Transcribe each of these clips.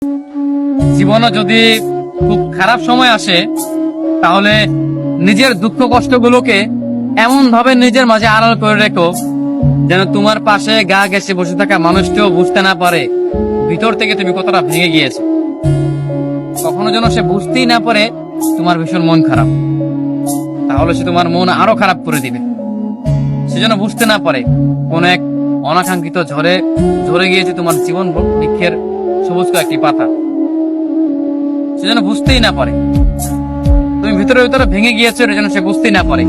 জীবনে যদি খুব খারাপ সময় আসে, তাহলে নিজের দুঃখ কষ্টগুলোকে এমন ভাবে নিজের মাঝে আড়াল করে রেখো যেন তোমার পাশে গা ঘেঁষে বসে থাকা মানুষটিও বুঝতে না পারে ভিতর থেকে তুমি কতটা ভেঙে গিয়েছো। কখনো যেন সে বুঝতেই না পারে তোমার ভীষণ মন খারাপ, তাহলে সে তোমার মন আরো খারাপ করে দিবে। সে যেন বুঝতে না পারে কোন এক অনাকাঙ্ক্ষিত ঝড়ে ঝরে গিয়েছে তোমার জীবন বৃক্ষের সবুজ কয়েকটি পাতা। সে যেন বুঝতেই না পারে তুমি ভিতরে ভিতরে ভেঙে গিয়েছো, এটা যেন সে বুঝতেই না পারে।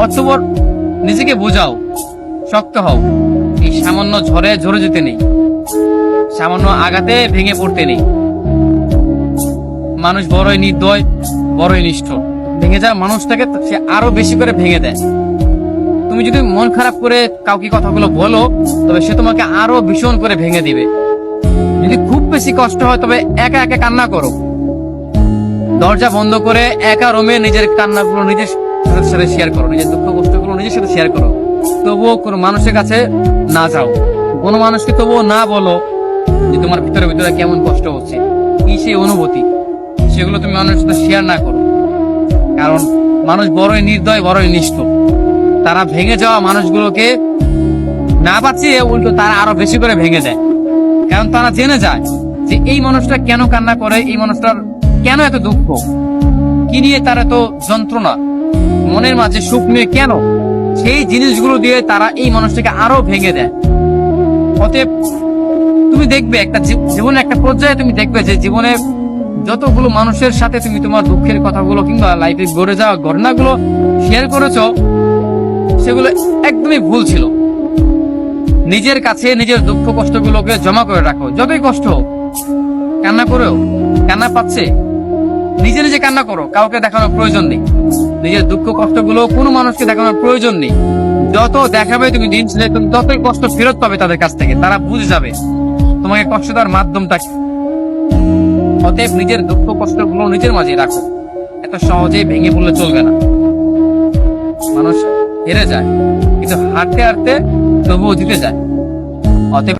অতঃপর নিজেকে বোঝাও, শক্ত হও। এই সামান্য ঝড়ে ঝরে যেতে নেই, সামান্য আঘাতে ভেঙে পড়তে নেই। মানুষ বড়ই নির্দয়, বড়ই নিষ্ঠুর। ভেঙে যাওয়া মানুষটাকে সে আরো বেশি করে ভেঙে দেয়। তুমি যদি মন খারাপ করে কাউকে কথাগুলো বলো, তবে সে তোমাকে আরো ভীষণ করে ভেঙে দিবে। যদি খুব বেশি কষ্ট হয়, তবে একা একা কান্না করো। দরজা বন্ধ করে একা রুমে নিজের কান্নাগুলো নিজের সাথে শেয়ার করো, নিজের দুঃখ কষ্টগুলো নিজের সাথে শেয়ার করো। তবুও কোনো মানুষের কাছে না যাও, কোনো মানুষকে তবুও না বলো যে তোমার ভিতরে ভিতরে কেমন কষ্ট হচ্ছে, কি সেই অনুভূতি, সেগুলো তুমি মানুষের সাথে শেয়ার না করো। কারণ মানুষ বড়ই নির্দয়, বড়ই নিষ্ঠুর। তারা ভেঙে যাওয়া মানুষগুলোকে না বাঁচিয়ে উল্টো তারা আরো বেশি করে ভেঙে দেয়। কারণ তারা জেনে যায় যে এই মানুষটা কেন কান্না করে, এই মানুষটার কেন এত দুঃখ, কি নিয়ে তার এত যন্ত্রণা, মনের মাঝে সুখ নিয়ে কেন, সেই জিনিসগুলো দিয়ে তারা এই মানুষটাকে আরো ভেঙে দেয়। অতএব তুমি দেখবে একটা জীবনে একটা পর্যায়ে তুমি দেখবে যে জীবনে যতগুলো মানুষের সাথে তুমি তোমার দুঃখের কথাগুলো কিংবা লাইফে গড়ে যাওয়া ঘটনাগুলো শেয়ার করেছো, সেগুলো একদমই ভুল ছিল। নিজের কাছে নিজের দুঃখ কষ্টগুলোকে জমা করে রাখো। যতই কষ্ট হোক, কান্না করেও, কান্না পাচ্ছে নিজে নিজে কান্না করো, কাউকে দেখানোর প্রয়োজন নেই। নিজের দুঃখ কষ্টগুলো কোনো মানুষকে দেখানোর প্রয়োজন নেই। যত দেখাবে তুমি দিন ছেলে, তুমি ততই কষ্ট ফেরত পাবে তাদের কাছ থেকে। তারা বুঝে যাবে তোমাকে কষ্ট দেওয়ার মাধ্যমটা কি। অতএব নিজের দুঃখ কষ্টগুলো নিজের মাঝে রাখো। এত সহজেই ভেঙে পড়লে চলবে না। মানুষ হেরে যায়, কিন্তু হাঁটতে হাঁটতে তবুও জিতে যায়। অতএব